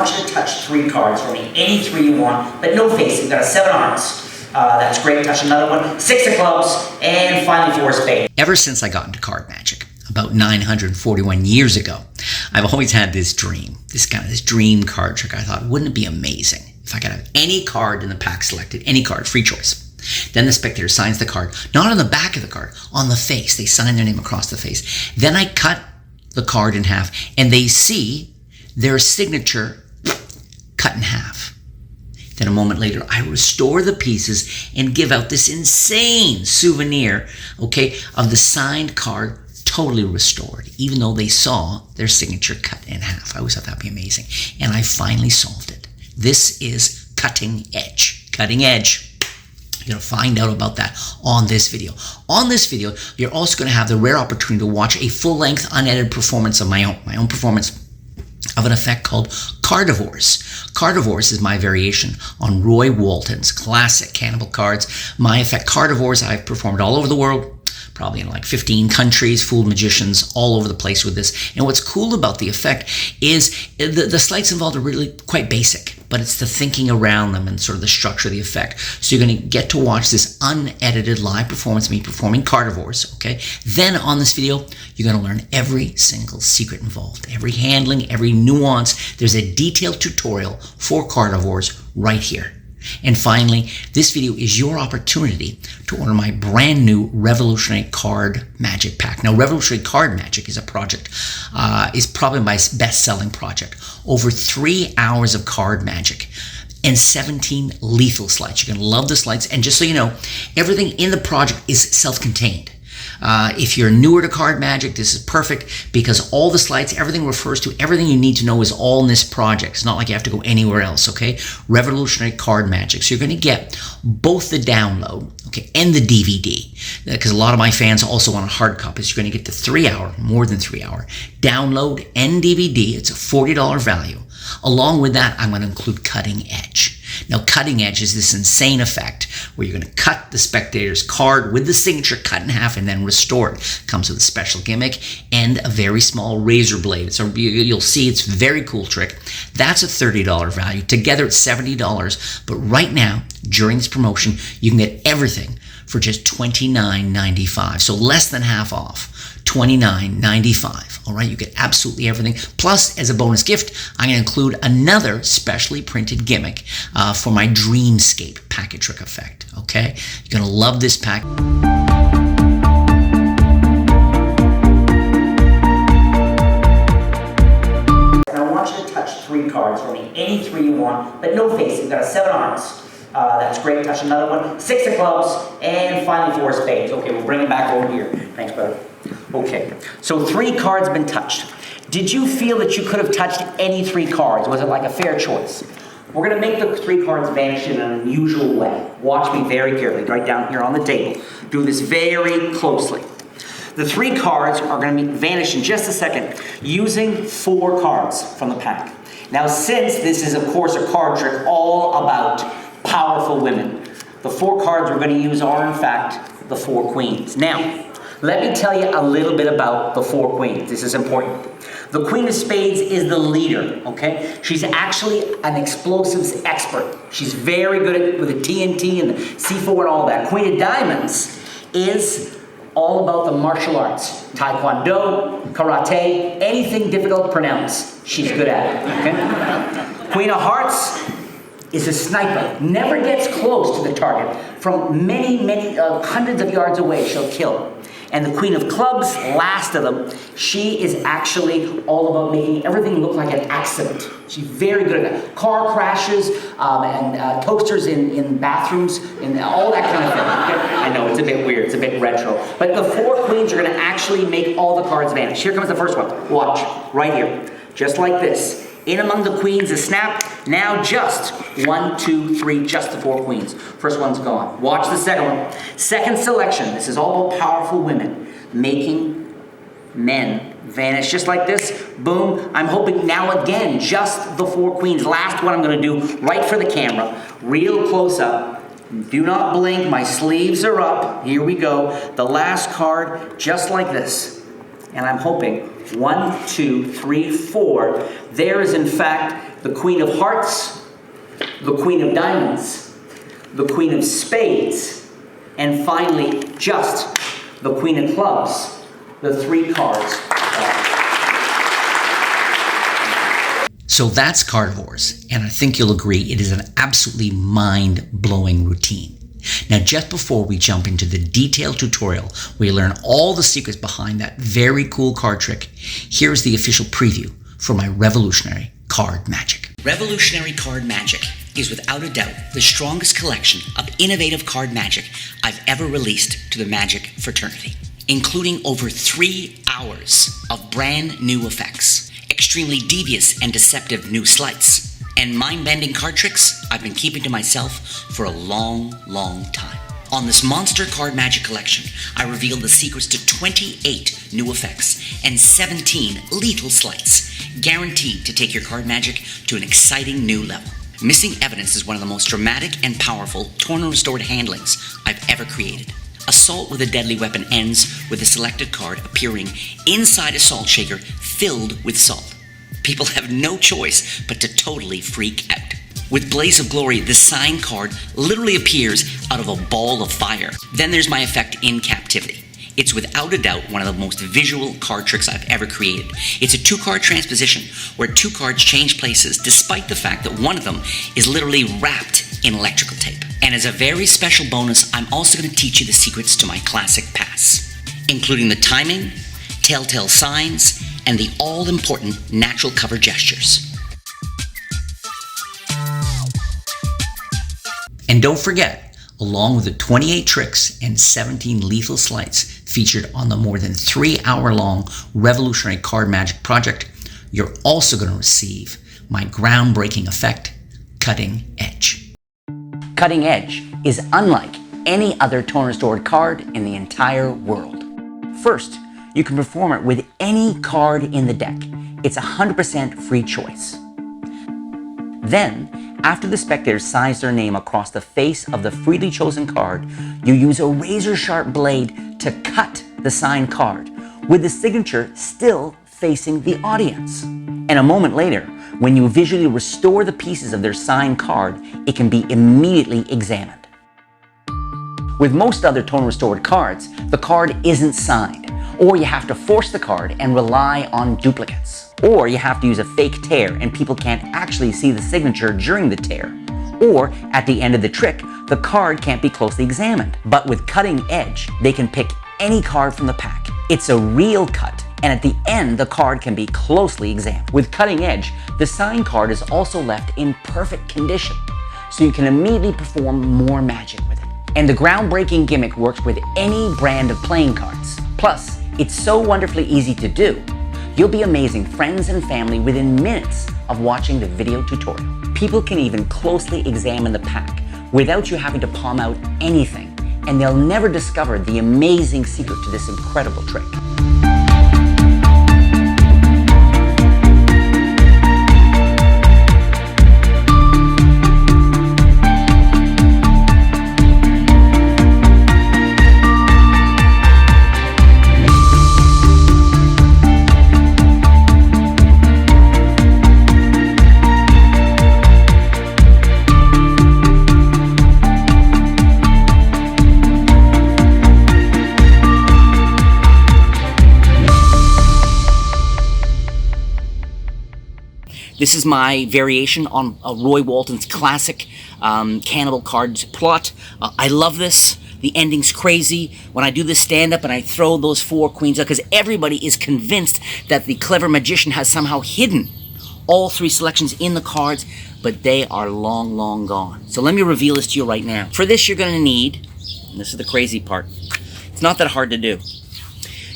want you to touch 3 cards for me, any 3 you want, but no face. You've got a 7 of hearts. That's great. Touch another one. 6 of clubs, and finally 4 of spades. Ever since I got into card magic, about 941 years ago, I've always had this dream, this dream card trick. I thought, wouldn't it be amazing if I could have any card in the pack selected, any card, free choice. Then the spectator signs the card, not on the back of the card, on the face. They sign their name across the face. Then I cut the card in half, and they see their signature cut in half. Then a moment later, I restore the pieces and give out this insane souvenir, okay, of the signed card totally restored, even though they saw their signature cut in half. I always thought that'd be amazing. And I finally solved it. This is cutting edge. Cutting edge. You're going to find out about that on this video. On this video, you're also going to have the rare opportunity to watch a full-length, unedited performance of my own performance of an effect called Cardiv Wares. Cardiv Wares is my variation on Roy Walton's classic Cannibal cards. My effect, Cardiv Wares, I've performed all over the world, probably in like 15 countries, fooled magicians all over the place with this. And what's cool about the effect is the sleights involved are really quite basic, but it's the thinking around them and sort of the structure of the effect. So you're going to get to watch this unedited live performance of me performing Cardiv Wares, okay? Then on this video, you're going to learn every single secret involved, every handling, every nuance. There's a detailed tutorial for Cardiv Wares right here. And finally, this video is your opportunity to order my brand new Revolutionary Card Magic Pack. Now, Revolutionary Card Magic is a project, is probably my best-selling project. Over 3 hours of card magic and 17 lethal sleights. You're going to love the sleights. And just so you know, everything in the project is self-contained. If you're newer to card magic, this is perfect because all the sleights, everything refers to, everything you need to know is all in this project. It's not like you have to go anywhere else, okay? Revolutionary Card Magic. So you're going to get both the download, okay, and the DVD, because a lot of my fans also want a hard copy. So you're going to get the 3-hour, more than 3-hour, download and DVD. It's a $40 value. Along with that, I'm going to include Cutting Edge. Now, Cutting Edge is this insane effect where you're going to cut the spectator's card with the signature cut in half and then restore it. Comes with a special gimmick and a very small razor blade. So you'll see it's a very cool trick. That's a $30 value. Together, it's $70. But right now, during this promotion, you can get everything for just $29.95. So less than half off. $29.95. All right, you get absolutely everything. Plus, as a bonus gift, I'm going to include another specially printed gimmick for my Dreamscape packet trick effect. Okay, you're going to love this pack. And I want you to touch 3 cards for me, any 3 you want, but no face. You've got a 7 of hearts. That's great. Touch another one. 6 of clubs, and finally 4 of spades. Okay, we'll bring it back over here. Thanks, brother. Okay, so 3 cards been touched. Did you feel that you could have touched any 3 cards? Was it like a fair choice? We're going to make the 3 cards vanish in an unusual way. Watch me very carefully, right down here on the table. Do this very closely. The 3 cards are going to vanish in just a second using 4 cards from the pack. Now, since this is, of course, a card trick all about powerful women, the 4 cards we're going to use are, in fact, the 4 queens. Now, let me tell you a little bit about the 4 queens. This is important. The Queen of Spades is the leader, okay? She's actually an explosives expert. She's very good with the TNT and the C4 and all that. Queen of Diamonds is all about the martial arts. Taekwondo, karate, anything difficult to pronounce, she's good at it, okay? Queen of Hearts is a sniper. Never gets close to the target. From many hundreds of yards away, she'll kill. And the Queen of Clubs, last of them, she is actually all about making everything look like an accident. She's very good at that. Car crashes and toasters in bathrooms and all that kind of thing. I know, it's a bit weird, it's a bit retro. But the 4 queens are going to actually make all the cards vanish. Here comes the first one. Watch, right here. Just like this. In among the queens is snap. Now just 1, 2, 3, just the 4 queens. First one's gone. Watch the second one. Second selection. This is all about powerful women making men vanish just like this. Boom. I'm hoping now again, just the 4 queens. Last one I'm going to do right for the camera. Real close up. Do not blink. My sleeves are up. Here we go. The last card just like this. And I'm hoping 1, 2, 3, 4. There is, in fact, the Queen of Hearts, the Queen of Diamonds, the Queen of Spades, and finally, just the Queen of Clubs, the 3 cards. So that's Cardiv Wares, and I think you'll agree it is an absolutely mind-blowing routine. Now, just before we jump into the detailed tutorial where you learn all the secrets behind that very cool card trick, here's the official preview for my revolutionary card magic. Revolutionary card magic is without a doubt the strongest collection of innovative card magic I've ever released to the magic fraternity, including over 3 hours of brand new effects, extremely devious and deceptive new sleights, and mind-bending card tricks I've been keeping to myself for a long, long time. On this monster card magic collection, I revealed the secrets to 28 new effects and 17 lethal sleights, guaranteed to take your card magic to an exciting new level. Missing Evidence is one of the most dramatic and powerful torn and restored handlings I've ever created. Assault with a deadly weapon ends with a selected card appearing inside a salt shaker filled with salt. People have no choice but to totally freak out. With Blaze of Glory, the sign card literally appears out of a ball of fire. Then there's my effect in Captivity. It's without a doubt one of the most visual card tricks I've ever created. It's a 2-card transposition where 2 cards change places despite the fact that one of them is literally wrapped in electrical tape. And as a very special bonus, I'm also going to teach you the secrets to my classic pass, including the timing, telltale signs, and the all-important natural cover gestures. And don't forget, along with the 28 tricks and 17 lethal sleights featured on the more than 3-hour-long revolutionary card magic project, you're also going to receive my groundbreaking effect, Cutting Edge. Cutting Edge is unlike any other torn and restored card in the entire world. First, you can perform it with any card in the deck. It's 100% free choice. Then, after the spectators signs their name across the face of the freely chosen card, you use a razor-sharp blade to cut the signed card, with the signature still facing the audience. And a moment later, when you visually restore the pieces of their signed card, it can be immediately examined. With most other torn and restored cards, the card isn't signed, or you have to force the card and rely on duplicates. Or you have to use a fake tear and people can't actually see the signature during the tear. Or at the end of the trick, the card can't be closely examined. But with Cutting Edge, they can pick any card from the pack. It's a real cut, and at the end, the card can be closely examined. With Cutting Edge, the signed card is also left in perfect condition, so you can immediately perform more magic with it. And the groundbreaking gimmick works with any brand of playing cards. Plus, it's so wonderfully easy to do, you'll be amazing friends and family within minutes of watching the video tutorial. People can even closely examine the pack without you having to palm out anything, and they'll never discover the amazing secret to this incredible trick. This is my variation on Roy Walton's classic Cannibal Cards plot. I love this. The ending's crazy. When I do this stand-up and I throw those 4 queens out, because everybody is convinced that the clever magician has somehow hidden all 3 selections in the cards, but they are long, long gone. So let me reveal this to you right now. For this, you're going to need, and this is the crazy part, it's not that hard to do.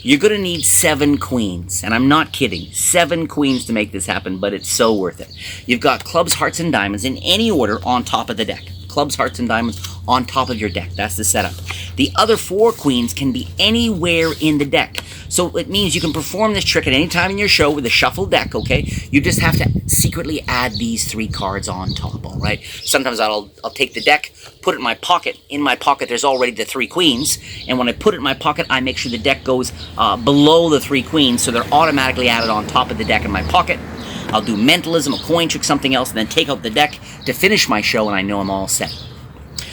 You're going to need 7 queens, and I'm not kidding. 7 queens to make this happen, but it's so worth it. You've got clubs, hearts, and diamonds in any order on top of the deck. Clubs, hearts, and diamonds on top of your deck. That's the setup. The other 4 queens can be anywhere in the deck. So it means you can perform this trick at any time in your show with a shuffled deck, okay? You just have to secretly add these 3 cards on top, all right? Sometimes I'll take the deck, put it in my pocket. In my pocket, there's already the 3 queens. And when I put it in my pocket, I make sure the deck goes below the 3 queens, so they're automatically added on top of the deck in my pocket. I'll do mentalism, a coin trick, something else, and then take out the deck to finish my show, and I know I'm all set.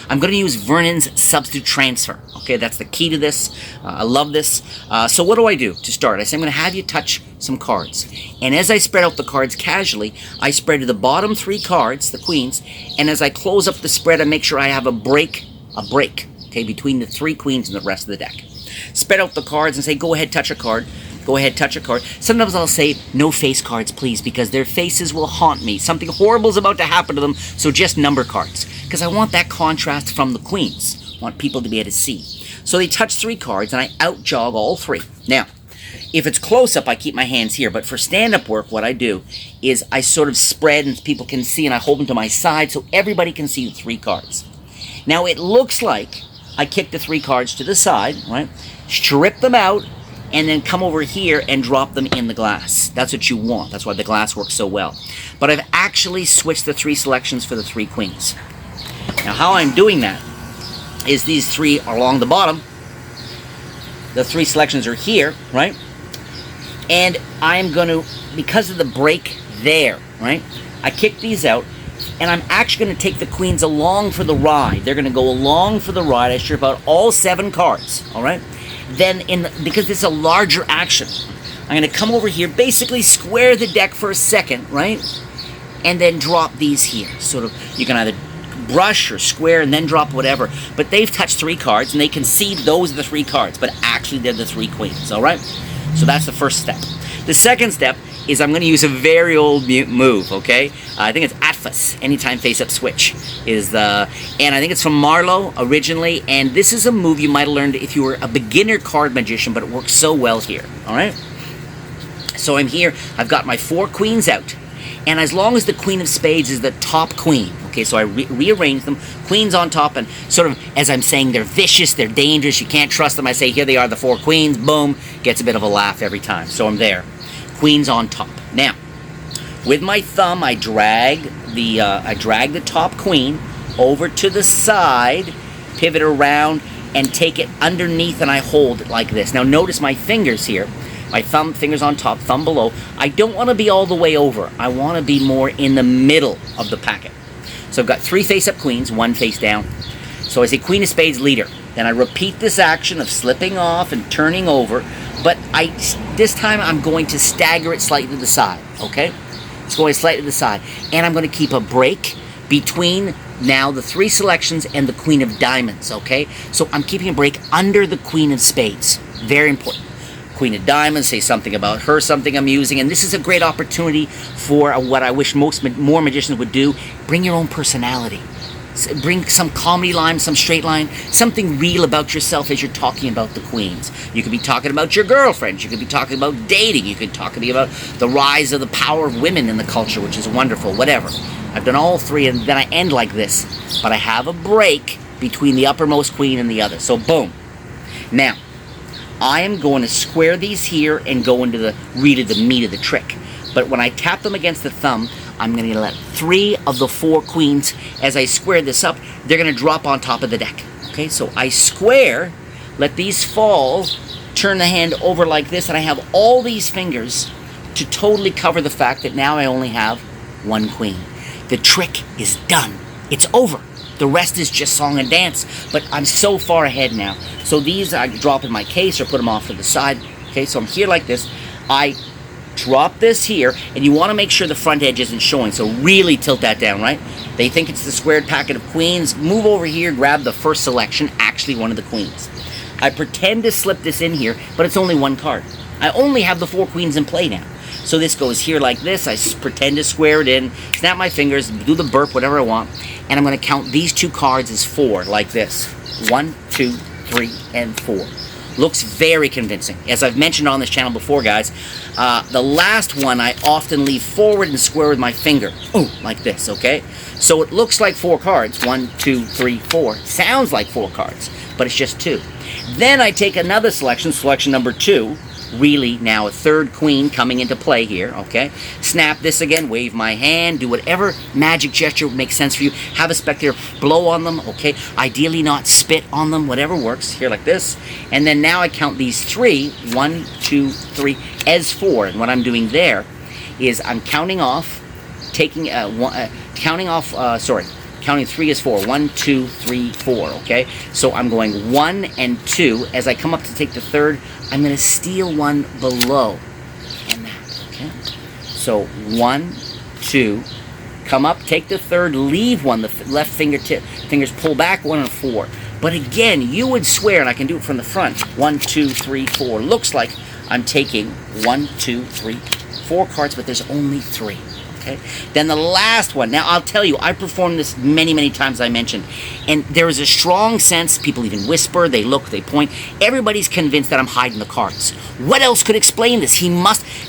I'm going to use Vernon's Substitute Transfer. Okay, that's the key to this. I love this. So what do I do to start? I say I'm going to have you touch some cards. And as I spread out the cards casually, I spread to the bottom 3 cards, the queens, and as I close up the spread, I make sure I have a break, okay, between the 3 queens and the rest of the deck. Spread out the cards and say, go ahead, touch a card. Go ahead, touch a card. Sometimes I'll say, no face cards, please, because their faces will haunt me. Something horrible is about to happen to them, so just number cards. Because I want that contrast from the queens. I want people to be able to see. So they touch 3 cards, and I out-jog all 3. Now, if it's close-up, I keep my hands here. But for stand-up work, what I do is I sort of spread, and people can see, and I hold them to my side so everybody can see the 3 cards. Now, it looks like I kick the 3 cards to the side, right? Strip them out, and then come over here and drop them in the glass. That's what you want. That's why the glass works so well. But I've actually switched the 3 selections for the 3 queens. Now how I'm doing that is these 3 are along the bottom. The 3 selections are here, right? And I'm going to, because of the break there, right? I kick these out, and I'm actually going to take the queens along for the ride. They're going to go along for the ride. I strip out all 7 cards, all right? Then, because it's a larger action, I'm going to come over here, basically square the deck for a second, right? And then drop these here. Sort of, you can either brush or square and then drop whatever. But they've touched 3 cards, and they can see those are the 3 cards. But actually, they're the 3 queens, all right? So that's the first step. The second step is I'm going to use a very old move, okay? I think it's Atfus, anytime face-up switch, and I think it's from Marlowe originally, and this is a move you might have learned if you were a beginner card magician, but it works so well here, all right? So I'm here, I've got my 4 queens out, and as long as the queen of spades is the top queen, okay, so I rearrange them, queens on top, and sort of, as I'm saying, they're vicious, they're dangerous, you can't trust them, I say, here they are, the 4 queens, boom, gets a bit of a laugh every time, so I'm there. Queens on top. Now, with my thumb, I drag the top queen over to the side, pivot around, and take it underneath, and I hold it like this. Now, notice my fingers here. My fingers on top, thumb below. I don't want to be all the way over. I want to be more in the middle of the packet. So I've got 3 face-up queens, 1 face down. So I say Queen of Spades, leader. Then I repeat this action of slipping off and turning over, but this time I'm going to stagger it slightly to the side, okay? It's going slightly to the side. And I'm going to keep a break between now the 3 selections and the Queen of Diamonds, okay? So I'm keeping a break under the Queen of Spades. Very important. Queen of Diamonds, say something about her, something amusing, and this is a great opportunity for what I wish more magicians would do. Bring your own personality. Bring some comedy line, some straight line, something real about yourself as you're talking about the queens. You could be talking about your girlfriends. You could be talking about dating. You could talk about the rise of the power of women in the culture, which is wonderful, whatever. I've done all 3, and then I end like this. But I have a break between the uppermost queen and the other. So, boom. Now, I am going to square these here and go into the meat of the trick. But when I tap them against the thumb, I'm going to let 3 of the 4 queens, as I square this up, they're going to drop on top of the deck. Okay, so I square, let these fall, turn the hand over like this, and I have all these fingers to totally cover the fact that now I only have 1 queen. The trick is done. It's over. The rest is just song and dance, but I'm so far ahead now. So these I drop in my case or put them off to the side. Okay, so I'm here like this. I drop this here, and you want to make sure the front edge isn't showing, so really tilt that down, right? They think it's the squared packet of queens. Move over here, grab the first selection, actually one of the queens. I pretend to slip this in here, but it's only 1 card. I only have the 4 queens in play now. So this goes here like this. I pretend to square it in, snap my fingers, do the burp, whatever I want, and I'm going to count these 2 cards as 4, like this. 1, 2, 3, and 4. Looks very convincing. As I've mentioned on this channel before, guys, the last one I often leave forward and square with my finger. Ooh, like this, okay? So it looks like 4 cards. 1, 2, 3, 4. Sounds like 4 cards, but it's just 2. Then I take another selection, selection number 2, really now a 3rd queen coming into play here, okay? Snap this again, wave my hand, do whatever magic gesture makes sense for you. Have a spectator blow on them, okay? Ideally not spit on them, whatever works. Here like this. And then now I count these 3, 1, 2, 3, as 4. And what I'm doing there is I'm counting off, taking counting 3 is 4. 1, 2, 3, 4, okay? So I'm going 1 and 2. As I come up to take the third, I'm going to steal one below. And that, okay? So 1, 2, come up, take the third, leave one, the left fingers pull back, 1 and 4. But again, you would swear, and I can do it from the front, 1, 2, 3, 4. Looks like I'm taking 1, 2, 3, 4 cards, but there's only 3. Okay. Then the last one. Now, I'll tell you, I performed this many, many times, I mentioned. And there is a strong sense, people even whisper, they look, they point. Everybody's convinced that I'm hiding the cards. What else could explain this?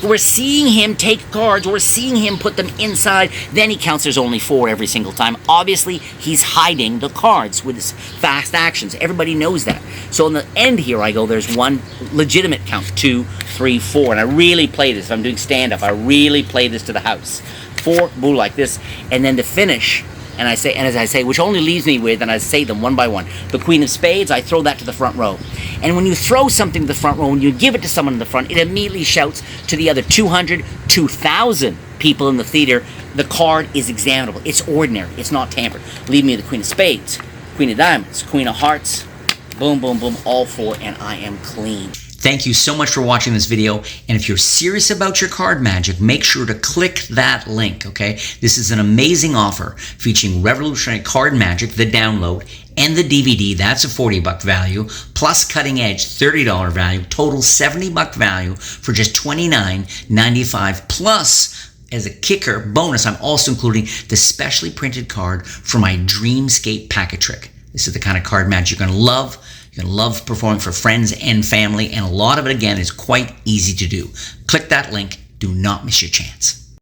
We're seeing him take cards, we're seeing him put them inside, then he counts there's only 4 every single time. Obviously, he's hiding the cards with his fast actions. Everybody knows that. So in the end here, I go, there's one legitimate count, 2, 3, 4. And I really play this. If I'm doing stand-up, I really play this to the house. 4, boo, like this, and then to finish, and as I say, which only leaves me with, and I say them one by one, the Queen of Spades, I throw that to the front row. And when you throw something to the front row, when you give it to someone in the front, it immediately shouts to the other 200, 2,000 people in the theater, the card is examinable. It's ordinary. It's not tampered. Leave me the Queen of Spades, Queen of Diamonds, Queen of Hearts, boom, boom, boom, all 4, and I am clean. Thank you so much for watching this video, and if you're serious about your card magic, make sure to click that link, okay? This is an amazing offer featuring Revolutionary Card Magic, the download, and the DVD. That's a $40 value, plus cutting edge $30 value, total $70 value for just $29.95, plus as a kicker bonus, I'm also including the specially printed card for my Dreamscape Packet Trick. This is the kind of card magic you're going to love. You're going to love performing for friends and family, and a lot of it, again, is quite easy to do. Click that link. Do not miss your chance.